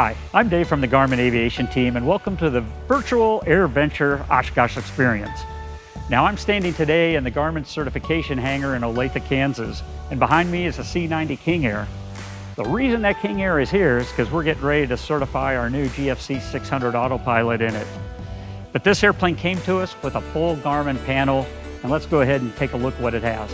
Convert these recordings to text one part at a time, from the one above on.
Hi, I'm Dave from the Garmin Aviation team, and welcome to the virtual AirVenture Oshkosh experience. Now I'm standing today in the Garmin certification hangar in Olathe, Kansas, and behind me is a C90 King Air. The reason that King Air is here is because we're getting ready to certify our new GFC 600 Autopilot in it. But this airplane came to us with a full Garmin panel, and let's go ahead and take a look what it has.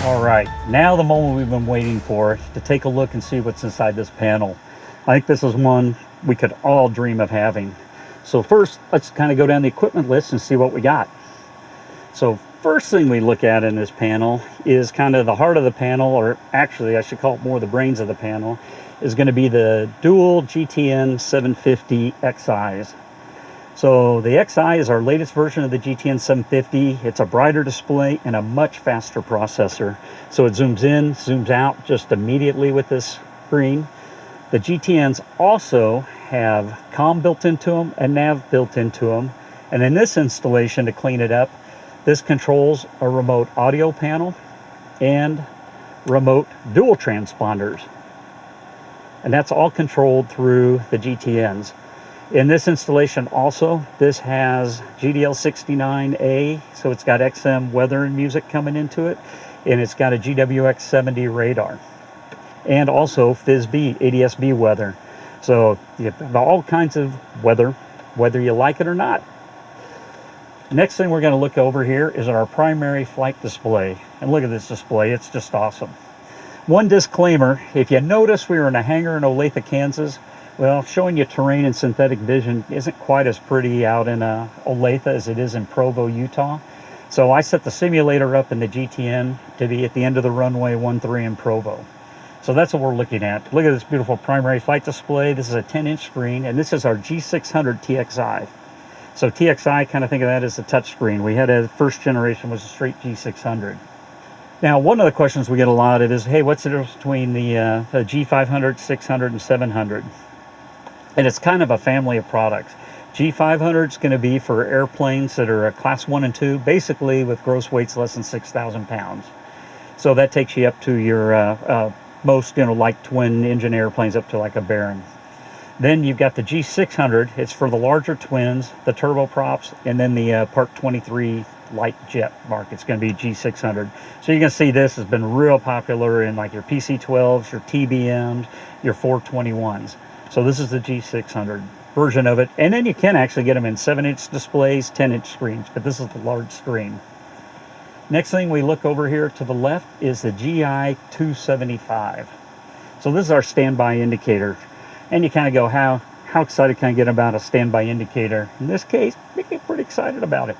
All right, now the moment we've been waiting for, to take a look and see what's inside this panel. I think this is one we could all dream of having. So first, let's kind of go down the equipment list and see what we got. So first thing we look at in this panel is kind of the heart of the panel, or actually I should call it more the brains of the panel, is going to be the dual GTN 750 Xis. So the Xi is our latest version of the GTN 750. It's a brighter display and a much faster processor. So it zooms in, zooms out just immediately with this screen. The GTNs also have comm built into them and nav built into them. And in this installation, to clean it up, this controls a remote audio panel and remote dual transponders. And that's all controlled through the GTNs. In this installation also, this has GDL69A, so it's got XM weather and music coming into it, and it's got a GWX70 radar, and also FISB, ADS-B weather. So you have all kinds of weather, whether you like it or not. Next thing we're going to look over here is our primary flight display. And look at this display, it's just awesome. One disclaimer, if you notice we were in a hangar in Olathe, Kansas, well, showing you terrain and synthetic vision isn't quite as pretty out in Olathe as it is in Provo, Utah. So I set the simulator up in the GTN to be at the end of the runway 13 in Provo. So that's what we're looking at. Look at this beautiful primary flight display. This is a 10-inch screen, and this is our G600 TXI. So TXI, kind of think of that as a touch screen. We had a first generation was a straight G600. Now, one of the questions we get a lot of is, hey, what's the difference between the G500, 600, and 700? And it's kind of a family of products. G500 is going to be for airplanes that are class 1 and 2, basically with gross weights less than 6,000 pounds. So that takes you up to your most, light twin engine airplanes up to like a Baron. Then you've got the G600. It's for the larger twins, the turboprops, and then the Part 23 light jet mark. It's going to be G600. So you can see this has been real popular in like your PC-12s, your TBMs, your 421s. So this is the G600 version of it. And then you can actually get them in 7-inch displays, 10-inch screens, but this is the large screen. Next thing we look over here to the left is the GI 275. So this is our standby indicator. And you kind of go, how excited can I get about a standby indicator? In this case, we get pretty excited about it.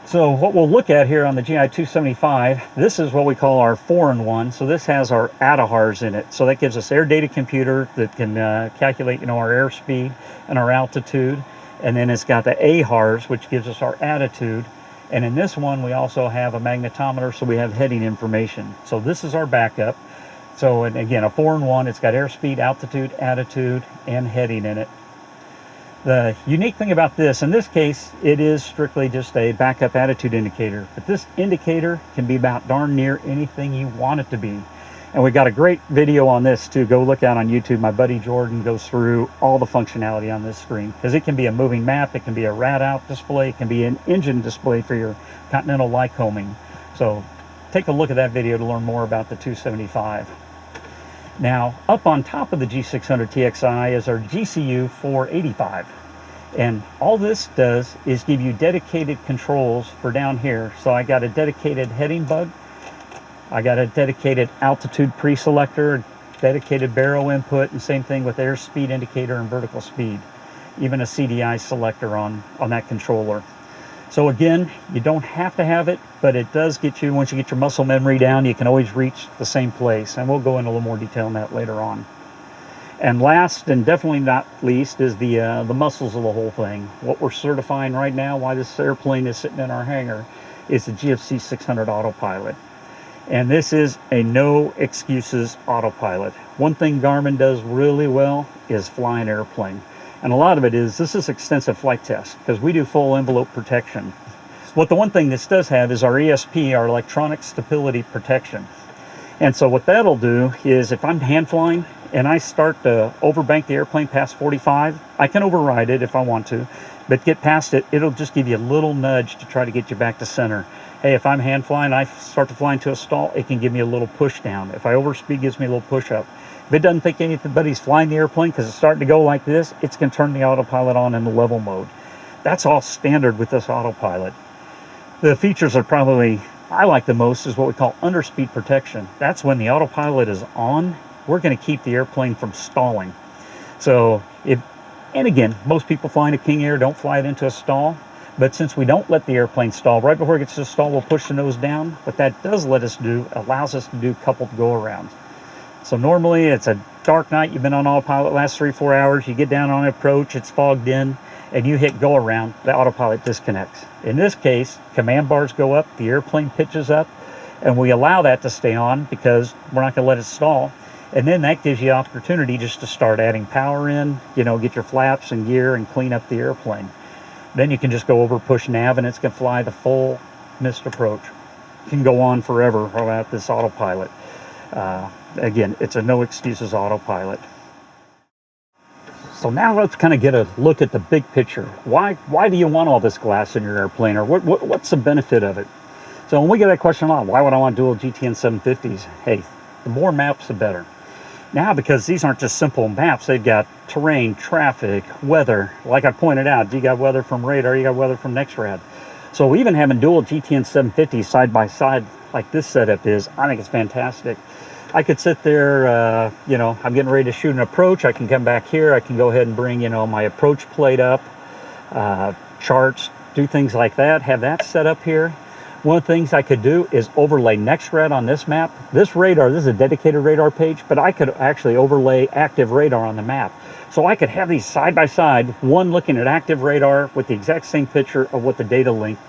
So what we'll look at here on the GI 275, this is what we call our 4-in-1. So this has our ADAHRs in it. So that gives us air data computer that can calculate, our airspeed and our altitude. And then it's got the AHRs, which gives us our attitude. And in this one, we also have a magnetometer, so we have heading information. So this is our backup. So and again, a 4-in-1, it's got airspeed, altitude, attitude, and heading in it. The unique thing about this, in this case, it is strictly just a backup attitude indicator, but this indicator can be about darn near anything you want it to be. And we got a great video on this too. Go look out on YouTube. My buddy Jordan goes through all the functionality on this screen, because it can be a moving map, it can be a rad out display, it can be an engine display for your continental Lycoming. So take a look at that video to learn more about the 275. Now, up on top of the G600 TXI is our GCU 485. And all this does is give you dedicated controls for down here. So I got a dedicated heading bug. I got a dedicated altitude pre-selector, dedicated baro input, and same thing with airspeed indicator and vertical speed. Even a CDI selector on that controller. So again, you don't have to have it, but it does get you, once you get your muscle memory down, you can always reach the same place. And we'll go into a little more detail on that later on. And last, and definitely not least, is the muscles of the whole thing. What we're certifying right now, why this airplane is sitting in our hangar, is the GFC 600 Autopilot. And this is a no excuses autopilot. One thing Garmin does really well is fly an airplane. And a lot of it is, this is extensive flight test, because we do full envelope protection. What the one thing this does have is our ESP, our electronic stability protection. And so what that'll do is, if I'm hand flying and I start to overbank the airplane past 45, I can override it if I want to, but get past it, it'll just give you a little nudge to try to get you back to center. Hey, if I'm hand flying, I start to fly into a stall, it can give me a little push down. If I overspeed, it gives me a little push up. If it doesn't think anybody's flying the airplane because it's starting to go like this, it's going to turn the autopilot on in the level mode. That's all standard with this autopilot. The features are probably I like the most is what we call underspeed protection. That's when the autopilot is on, we're going to keep the airplane from stalling. So and again, most people flying a King Air don't fly it into a stall, but since we don't let the airplane stall, right before it gets to the stall, we'll push the nose down. What that does let us do, allows us to do coupled go-arounds. So normally it's a dark night, you've been on autopilot last 3-4 hours, you get down on approach, it's fogged in, and you hit go around, the autopilot disconnects. In this case, command bars go up, the airplane pitches up, and we allow that to stay on because we're not going to let it stall. And then that gives you opportunity just to start adding power in, get your flaps and gear and clean up the airplane. Then you can just go over, push nav, and it's going to fly the full missed approach. You can go on forever without this autopilot. Again, it's a no excuses autopilot. So now let's kind of get a look at the big picture. Why do you want all this glass in your airplane, or what's the benefit of it? So when we get that question a lot, why would I want dual GTN 750s? Hey, the more maps, the better. Now, because these aren't just simple maps, they've got terrain, traffic, weather. Like I pointed out, you got weather from radar, you got weather from NEXRAD. So even having dual GTN 750s side by side like this setup is, I think it's fantastic. I could sit there, I'm getting ready to shoot an approach. I can come back here. I can go ahead and bring, my approach plate up, charts, do things like that, have that set up here. One of the things I could do is overlay NEXRAD on this map. This radar, this is a dedicated radar page, but I could actually overlay active radar on the map. So I could have these side by side, one looking at active radar with the exact same picture of what the data link,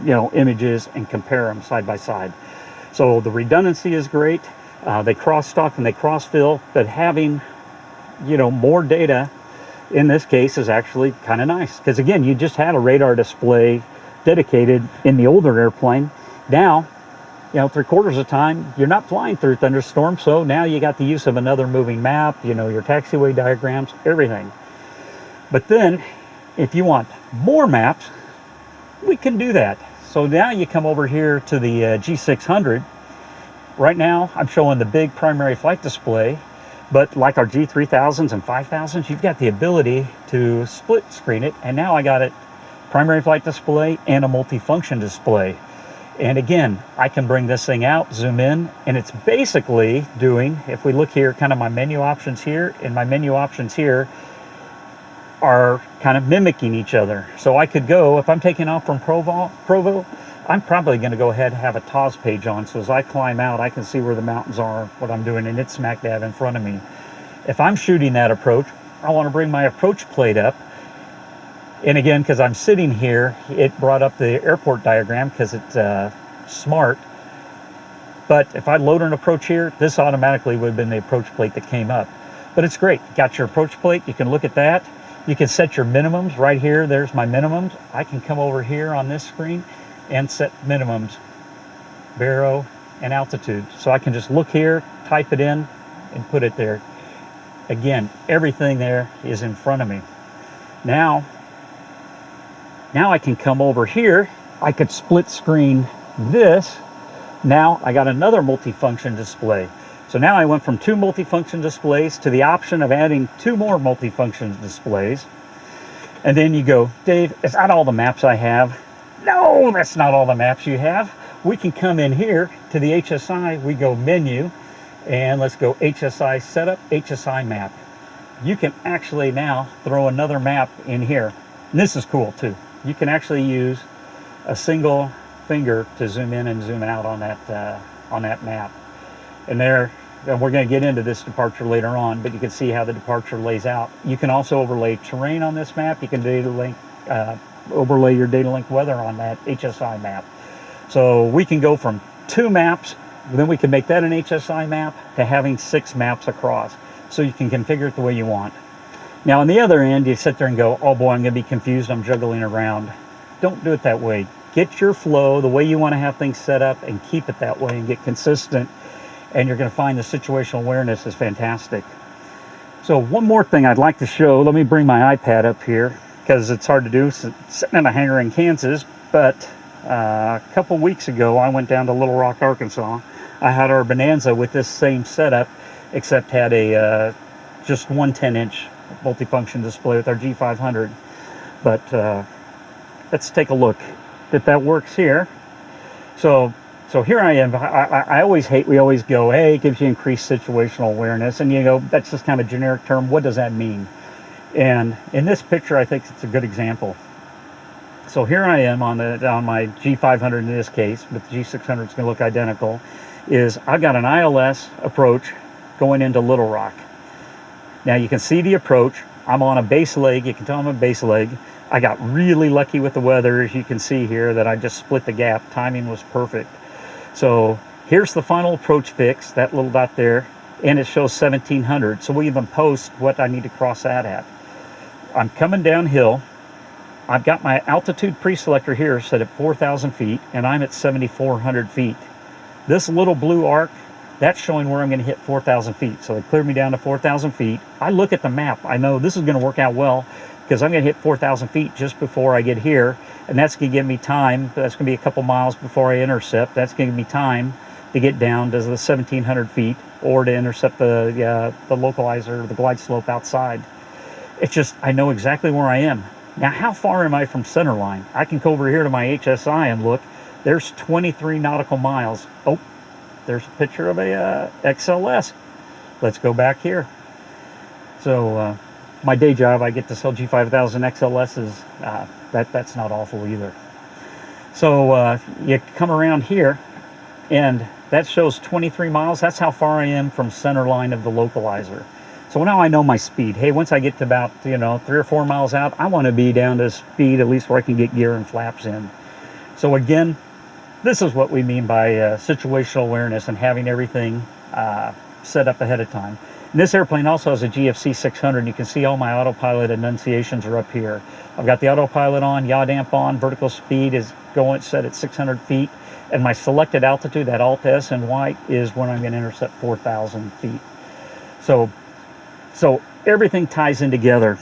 image is, and compare them side by side. So the redundancy is great. They cross-stock and they cross-fill, but having, more data in this case is actually kind of nice. Because again, you just had a radar display dedicated in the older airplane. Now, 3/4 of the time, you're not flying through thunderstorms, so now you got the use of another moving map, your taxiway diagrams, everything. But then, if you want more maps, we can do that. So now you come over here to the G600. Right now, I'm showing the big primary flight display, but like our G3000s and 5000s, you've got the ability to split screen it, and now I got it primary flight display and a multifunction display. And again, I can bring this thing out, zoom in, and it's basically doing, if we look here, kind of my menu options here, and my menu options here are kind of mimicking each other. So I could go, if I'm taking off from Provo, I'm probably going to go ahead and have a TOS page on, so as I climb out, I can see where the mountains are, what I'm doing, and it's smack dab in front of me. If I'm shooting that approach, I want to bring my approach plate up. And again, because I'm sitting here, it brought up the airport diagram because it's smart. But if I load an approach here, this automatically would have been the approach plate that came up. But it's great. You got your approach plate. You can look at that. You can set your minimums right here. There's my minimums. I can come over here on this screen and set minimums, baro, and altitude. So I can just look here, type it in, and put it there. Again, everything there is in front of me. Now I can come over here. I could split screen this. Now I got another multifunction display. So now I went from 2 multifunction displays to the option of adding 2 more multifunction displays. And then you go, Dave, is that all the maps I have? No, that's not all the maps you have. We can come in here to the HSI. We go menu, and let's go HSI setup, HSI map. You can actually now throw another map in here. And this is cool too. You can actually use a single finger to zoom in and zoom out on that map. And we're going to get into this departure later on, but you can see how the departure lays out. You can also overlay terrain on this map. You can overlay your data link weather on that HSI map. So we can go from 2 maps, then we can make that an HSI map, to having 6 maps across. So you can configure it the way you want. Now on the other end, you sit there and go, oh boy, I'm going to be confused, I'm juggling around. Don't do it that way. Get your flow the way you want to have things set up and keep it that way and get consistent, and you're going to find the situational awareness is fantastic. So one more thing I'd like to show, let me bring my iPad up here because it's hard to do sitting in a hangar in Kansas, but a couple weeks ago I went down to Little Rock, Arkansas. I had our Bonanza with this same setup, except had a just one 10-inch multifunction display with our G500. But let's take a look if that works here. So here I am. I always hate, we always go, hey, it gives you increased situational awareness, and you know, that's just kind of a generic term. What does that mean? And in this picture, I think it's a good example. So here I am on my G500 in this case, but the G600 is going to look identical. Is I've got an ILS approach going into Little Rock. Now you can see the approach. I'm on a base leg. You can tell I'm a base leg. I got really lucky with the weather, as you can see here, that I just split the gap. Timing was perfect. So here's the final approach fix, that little dot there, and it shows 1700. So we even post what I need to cross that at. I'm coming downhill. I've got my altitude pre-selector here set at 4,000 feet, and I'm at 7,400 feet. This little blue arc, that's showing where I'm going to hit 4,000 feet. So they cleared me down to 4,000 feet. I look at the map. I know this is going to work out well because I'm going to hit 4,000 feet just before I get here. And that's going to give me time. That's going to be a couple miles before I intercept. That's going to give me time to get down to the 1,700 feet or to intercept the localizer, the glide slope outside. It's just, I know exactly where I am. Now, how far am I from center line? I can go over here to my HSI and look. There's 23 nautical miles. Oh, there's a picture of a XLS. Let's go back here. So my day job, I get to sell G5000 XLSs. That's not awful either. So you come around here, and that shows 23 miles. That's how far I am from center line of the localizer. So now I know my speed. Hey, once I get to about 3 or 4 miles out, I want to be down to speed at least where I can get gear and flaps in. So again, this is what we mean by situational awareness and having everything set up ahead of time. And this airplane also has a GFC 600. You can see all my autopilot enunciations are up here. I've got the autopilot on, yaw damp on, vertical speed is going set at 600 feet, and my selected altitude, that Alt S in white, is when I'm going to intercept 4,000 feet. So everything ties in together.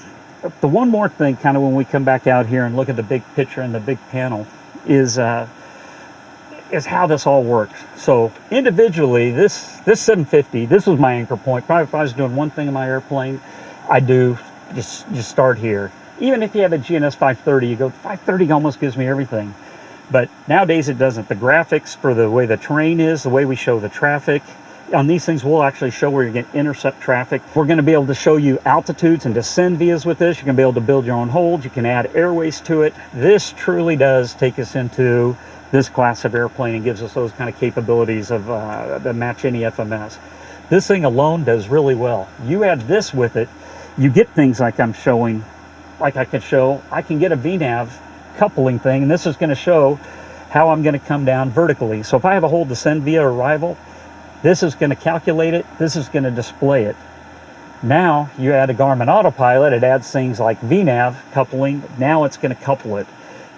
The one more thing, kind of when we come back out here and look at the big picture and the big panel, is how this all works. So individually, this 750, this was my anchor point. Probably if I was doing one thing in my airplane, I'd do just start here. Even if you have a GNS 530, you go, 530 almost gives me everything. But nowadays it doesn't. The graphics for the way the terrain is, the way we show the traffic, on these things we'll actually show where you're going to intercept traffic. We're going to be able to show you altitudes and descend vias with this. You're going to be able to build your own holds. You can add airways to it. This truly does take us into this class of airplane and gives us those kind of capabilities of that match any FMS. This thing alone does really well. You add this with it, you get things like I'm showing, like I can get a VNAV coupling thing, and this is going to show how I'm going to come down vertically. So if I have a hold descend via arrival, this is going to calculate it, this is going to display it. Now you add a Garmin Autopilot, it adds things like VNAV coupling, now it's going to couple it.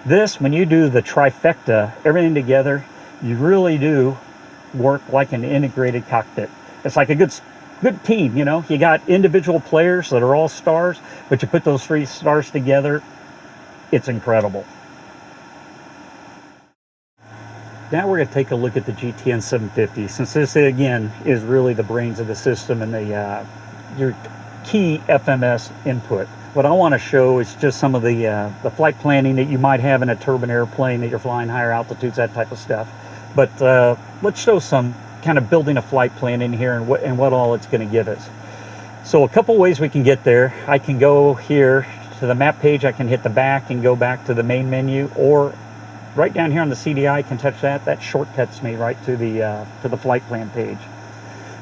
This, when you do the trifecta, everything together, you really do work like an integrated cockpit. It's like a good team, You got individual players that are all stars, but you put those 3 stars together, it's incredible. Now we're going to take a look at the GTN 750, since this, again, is really the brains of the system and your key FMS input. What I want to show is just some of the flight planning that you might have in a turbine airplane that you're flying higher altitudes, that type of stuff. But let's show some kind of building a flight plan in here and what all it's going to give us. So a couple ways we can get there. I can go here to the map page, I can hit the back and go back to the main menu, or right down here on the CDI, I can touch that shortcuts me right to the flight plan page.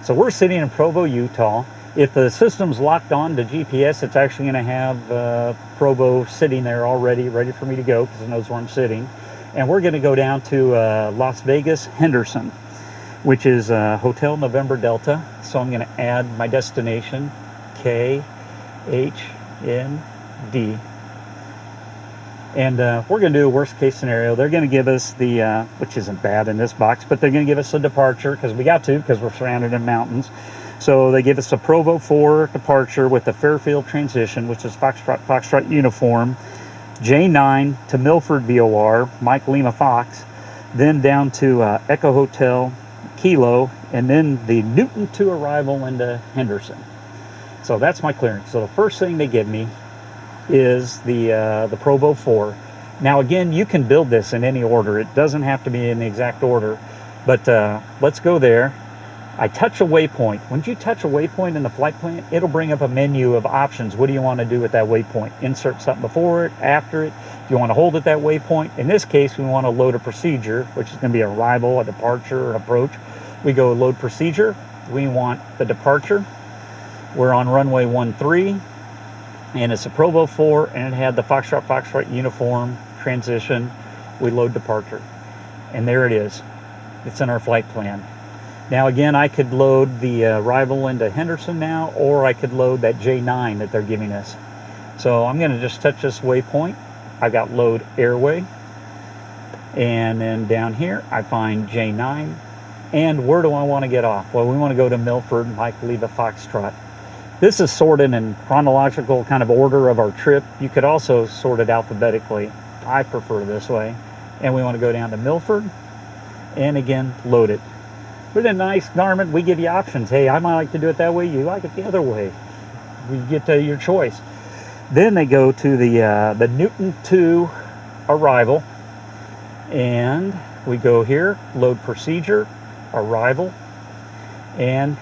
So we're sitting in Provo, Utah. If the system's locked on to GPS, it's actually going to have Provo sitting there already, ready for me to go because it knows where I'm sitting. And we're going to go down to Las Vegas, Henderson, which is Hotel November Delta. So I'm going to add my destination, KH and D. And we're going to do a worst case scenario. They're going to give us the, which isn't bad in this box, but they're going to give us a departure because we got to, because we're surrounded in mountains. So they give us a Provo 4 departure with the Fairfield transition, which is Foxtrot uniform, J9 to Milford VOR, Mike Lima Fox, then down to Echo Hotel, Kilo, and then the Newton 2 arrival into Henderson. So that's my clearance. So the first thing they give me is the Provo 4. Now again, you can build this in any order. It doesn't have to be in the exact order, but let's go there. I touch a waypoint. When you touch a waypoint in the flight plan, it'll bring up a menu of options. What do you want to do with that waypoint? Insert something before it, after it. Do you want to hold at that waypoint? In this case, we want to load a procedure, which is going to be arrival, a departure, or approach. We go load procedure. We want the departure. We're on runway 13. And it's a Provo 4, and it had the Foxtrot uniform transition. We load departure. And there it is. It's in our flight plan. Now again, I could load the arrival into Henderson now, or I could load that J9 that they're giving us. So I'm going to just touch this waypoint. I've got load airway. And then down here, I find J9. And where do I want to get off? Well, we want to go to Milford, Mike Lima Foxtrot. This is sorted in chronological kind of order of our trip. You could also sort it alphabetically. I prefer this way. And we want to go down to Milford and again load it. With a nice Garmin, we give you options. Hey, I might like to do it that way. You like it the other way. We get to your choice. Then they go to the Newton 2 arrival. And we go here, load procedure, arrival. And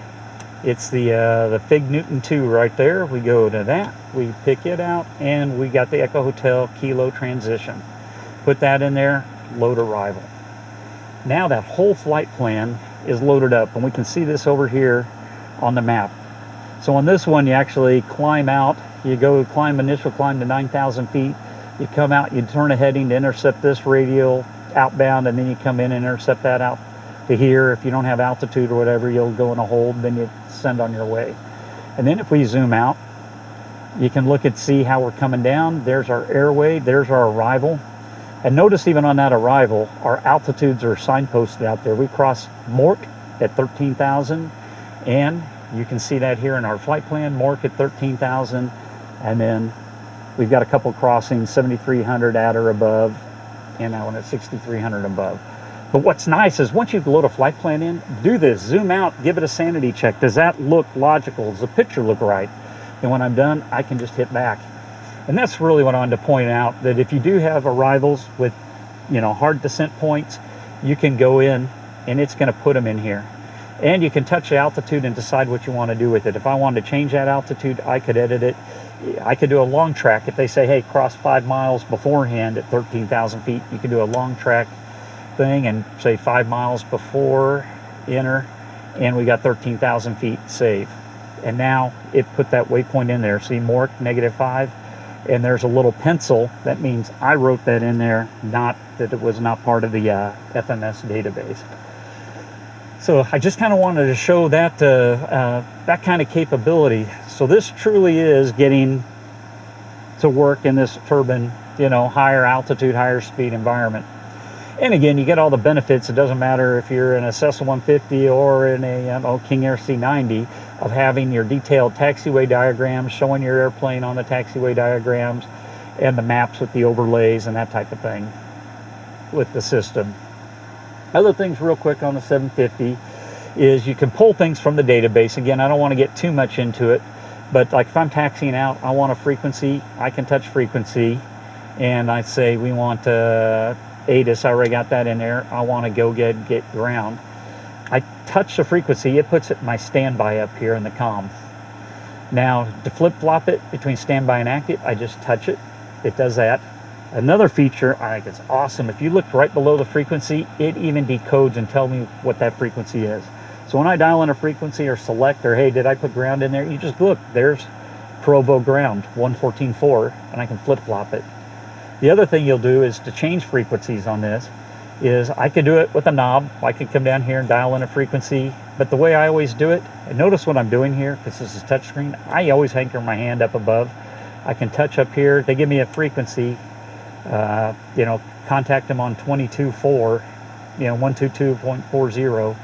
it's the Fig Newton 2 right there. We go to that, we pick it out, and we got the Echo Hotel Kilo transition. Put that in there, load arrival. Now that whole flight plan is loaded up, and we can see this over here on the map. So on this one, you actually climb out. You go climb, initial climb to 9,000 feet. You come out, you turn a heading to intercept this radial outbound, and then you come in and intercept that out to here. If you don't have altitude or whatever, you'll go in a hold, then you send on your way. And then if we zoom out, you can look and see how we're coming down. There's our airway, there's our arrival. And notice even on that arrival, our altitudes are signposted out there. We cross Mork at 13,000, and you can see that here in our flight plan, Mork at 13,000, and then we've got a couple crossings, 7,300 at or above, and that one at 6,300 above. But what's nice is once you load a flight plan in, do this, zoom out, give it a sanity check. Does that look logical? Does the picture look right? And when I'm done, I can just hit back. And that's really what I wanted to point out, that if you do have arrivals with, hard descent points, you can go in and it's going to put them in here. And you can touch the altitude and decide what you want to do with it. If I wanted to change that altitude, I could edit it. I could do a long track. If they say, hey, cross 5 miles beforehand at 13,000 feet, you can do a long track thing and say 5 miles before, enter, and we got 13,000 feet, save. And now it put that waypoint in there. See, Mork, -5, and there's a little pencil. That means I wrote that in there, not that it was not part of the FMS database. So I just kind of wanted to show that that kind of capability. So this truly is getting to work in this turbine, higher altitude, higher speed environment. And again, you get all the benefits. It doesn't matter if you're in a Cessna 150 or in a King Air C90 of having your detailed taxiway diagrams, showing your airplane on the taxiway diagrams, and the maps with the overlays and that type of thing with the system. Other things real quick on the 750 is you can pull things from the database. Again, I don't want to get too much into it, but like if I'm taxiing out, I want a frequency, I can touch frequency, and I say we want ATIS, I already got that in there. I want to go get ground. I touch the frequency, it puts it in my standby up here in the comm. Now, to flip-flop it between standby and active, I just touch it. It does that. Another feature, I think it's awesome. If you look right below the frequency, it even decodes and tells me what that frequency is. So when I dial in a frequency or select, or hey, did I put ground in there? You just look, there's Provo ground, 114.4, and I can flip-flop it. The other thing you'll do is to change frequencies on this is I could do it with a knob. I could come down here and dial in a frequency, but the way I always do it, and notice what I'm doing here, because this is touchscreen, I always anchor my hand up above. I can touch up here. They give me a frequency, you know, contact them on 22.4, you know, 122.40.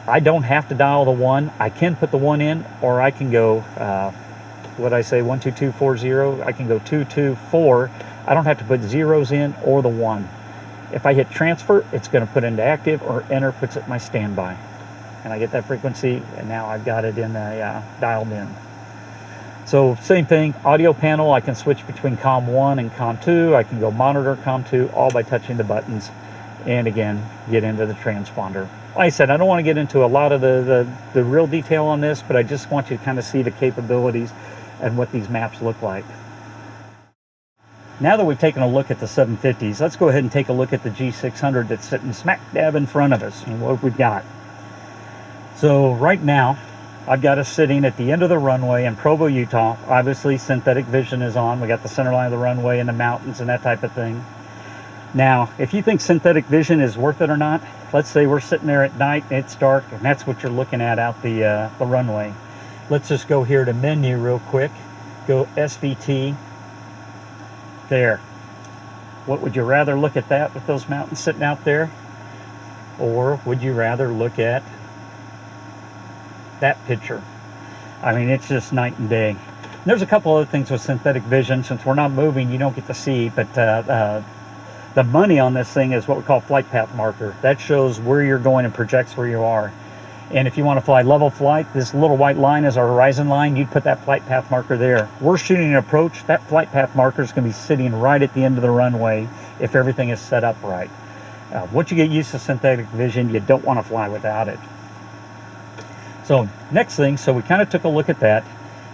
I don't have to dial the 1. I can put the 1 in, or I can go, what I say, 122.40. I can go 224. I don't have to put zeros in or the 1. If I hit transfer, it's going to put into active, or enter puts it in my standby. And I get that frequency, and now I've got it in the dialed in. So same thing, audio panel, I can switch between COM 1 and COM 2. I can go monitor COM 2, all by touching the buttons. And again, get into the transponder. Like I said, I don't want to get into a lot of the real detail on this, but I just want you to kind of see the capabilities and what these maps look like. Now that we've taken a look at the 750s, let's go ahead and take a look at the G600 that's sitting smack dab in front of us and what we've got. So right now, I've got us sitting at the end of the runway in Provo, Utah. Obviously, synthetic vision is on. We got the center line of the runway and the mountains and that type of thing. Now, if you think synthetic vision is worth it or not, let's say we're sitting there at night, it's dark, and that's what you're looking at out the runway. Let's just go here to menu real quick. Go SVT. There. What would you rather look at that with those mountains sitting out there? Or would you rather look at that picture? I mean, it's just night and day. There's a couple other things with synthetic vision. Since we're not moving, you don't get to see, but the money on this thing is what we call flight path marker. That shows where you're going and projects where you are. And if you want to fly level flight, this little white line is our horizon line. You'd put that flight path marker there. We're shooting an approach. That flight path marker is going to be sitting right at the end of the runway if everything is set up right. Once you get used to synthetic vision, you don't want to fly without it. So next thing, so we kind of took a look at that.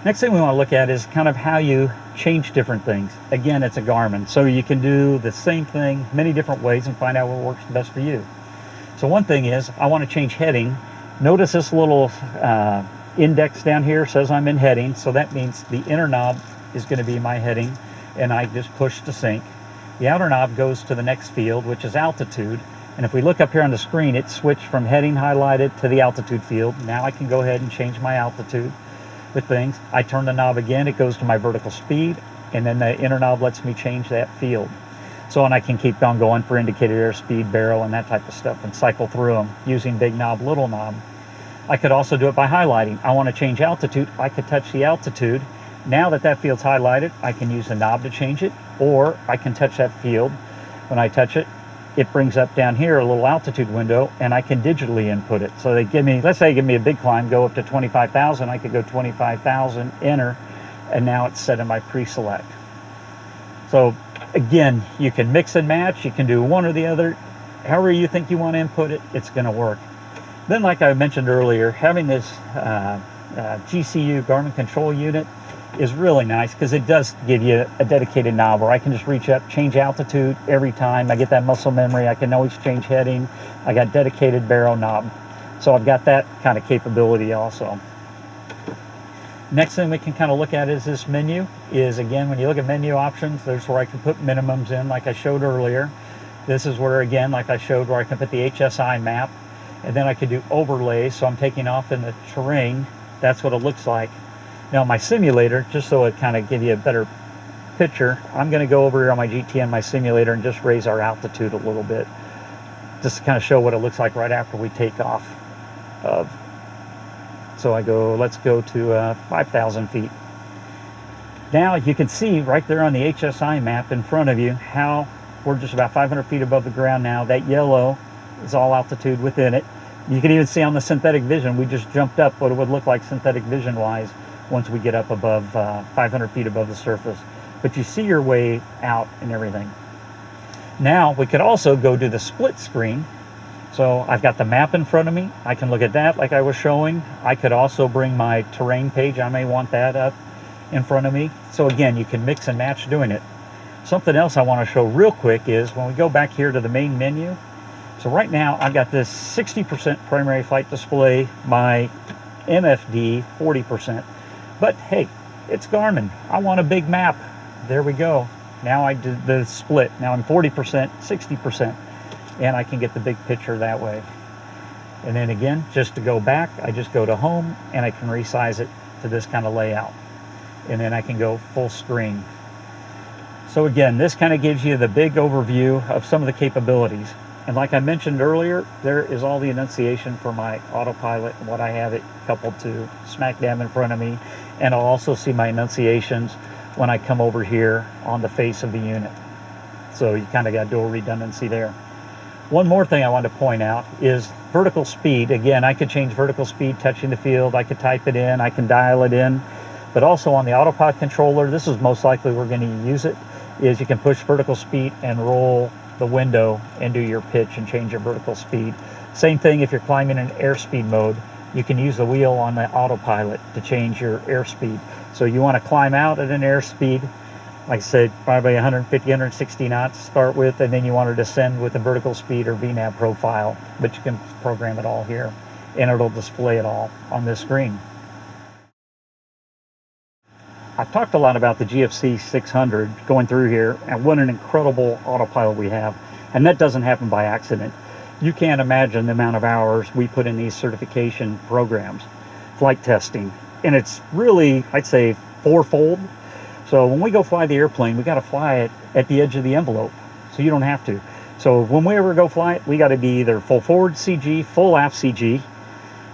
Next thing we want to look at is kind of how you change different things. Again, it's a Garmin, so you can do the same thing many different ways and find out what works best for you. So one thing is, I want to change heading. Notice this little index down here says I'm in heading, so that means the inner knob is going to be my heading, and I just push to sync. The outer knob goes to the next field, which is altitude. And if we look up here on the screen, it switched from heading highlighted to the altitude field. Now I can go ahead and change my altitude with things. I turn the knob again, it goes to my vertical speed, and then the inner knob lets me change that field. So, and I can keep on going for indicated airspeed, barrel, and that type of stuff, and cycle through them using big knob, little knob. I could also do it by highlighting. I want to change altitude, I could touch the altitude. Now that that field's highlighted, I can use the knob to change it, or I can touch that field. When I touch it, it brings up down here a little altitude window, and I can digitally input it. So they give me, let's say they give me a big climb, go up to 25,000, I could go 25,000, enter, and now it's set in my pre-select. So again, you can mix and match, you can do one or the other. However you think you want to input it, it's going to work. Then, like I mentioned earlier, having this GCU, Garmin Control Unit, is really nice because it does give you a dedicated knob where I can just reach up, change altitude every time. I get that muscle memory. I can always change heading. I got dedicated barrel knob. So I've got that kind of capability also. Next thing we can kind of look at is this menu. Is again, when you look at menu options, there's where I can put minimums in like I showed earlier. This is where, again, like I showed, where I can put the HSI map. And then I could do overlays. So I'm taking off in the terrain. That's what it looks like. Now my simulator, just so it kind of give you a better picture, I'm going to go over here on my GTN, my simulator, and just raise our altitude a little bit, just to kind of show what it looks like right after we take off. So I go, let's go to 5,000 feet. Now you can see right there on the HSI map in front of you how we're just about 500 feet above the ground now. That yellow is all altitude within it. You can even see on the synthetic vision, we just jumped up what it would look like synthetic vision wise once we get up above 500 feet above the surface. But you see your way out and everything. Now we could also go to the split screen. So I've got the map in front of me. I can look at that like I was showing. I could also bring my terrain page. I may want that up in front of me. So again, you can mix and match doing it. Something else I want to show real quick is when we go back here to the main menu. So right now I've got this 60% primary flight display, my MFD 40%. But hey, it's Garmin. I want a big map. There we go. Now I did the split. Now I'm 40%, 60%, and I can get the big picture that way. And then again, just to go back, I just go to home and I can resize it to this kind of layout. and then I can go full screen. So again, this kind of gives you the big overview of some of the capabilities. And like I mentioned earlier, there is all the enunciation for my Autopilot and what I have it coupled to smack dab in front of me. And I'll also see my enunciations when I come over here on the face of the unit. So you kind of got dual redundancy there. One more thing I want to point out is vertical speed. Again, I could change vertical speed touching the field. I could type it in, I can dial it in. But also on the Autopilot controller, this is most likely we're going to use it, is you can push vertical speed and roll the window and do your pitch and change your vertical speed. Same thing if you're climbing in airspeed mode, you can use the wheel on the Autopilot to change your airspeed. So you want to climb out at an airspeed, like I said, probably 150, 160 knots to start with, and then you want to descend with the vertical speed or VNAV profile, but you can program it all here, and it'll display it all on this screen. I've talked a lot about the GFC 600 going through here, and what an incredible Autopilot we have, and that doesn't happen by accident. You can't imagine the amount of hours we put in these certification programs, flight testing, and it's really, I'd say, fourfold. So when we go fly the airplane, we got to fly it at the edge of the envelope, so you don't have to. So when we ever go fly it, we got to be either full forward CG, full aft CG,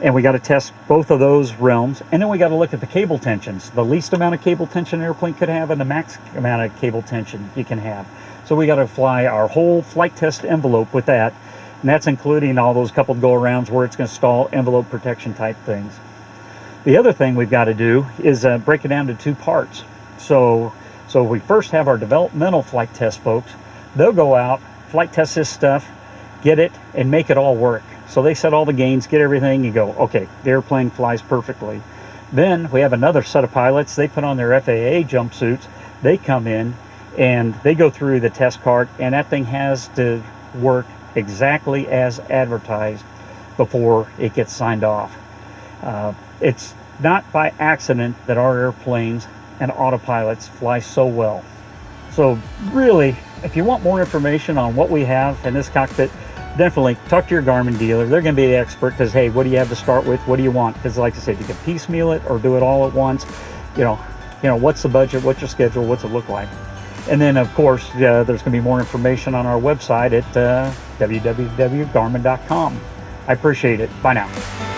and we got to test both of those realms. And then we got to look at the cable tensions, the least amount of cable tension an airplane could have and the max amount of cable tension you can have. So we got to fly our whole flight test envelope with that, and that's including all those coupled go-arounds where it's going to stall envelope protection type things. The other thing we've got to do is break it down to two parts. So we first have our developmental flight test folks. They'll go out, flight test this stuff, get it, and make it all work. So they set all the gains, get everything, you go, okay, the airplane flies perfectly. Then we have another set of pilots. They put on their FAA jumpsuits. They come in and they go through the test cart, and that thing has to work exactly as advertised before it gets signed off. It's not by accident that our airplanes and autopilots fly so well. So really, if you want more information on what we have in this cockpit, definitely talk to your Garmin dealer. They're going to be the expert, because hey, what do you have to start with? What do you want? Because like I said, you can piecemeal it or do it all at once. You know, what's the budget? What's your schedule? What's it look like? And then of course, there's going to be more information on our website at www.garmin.com. I appreciate it. Bye now.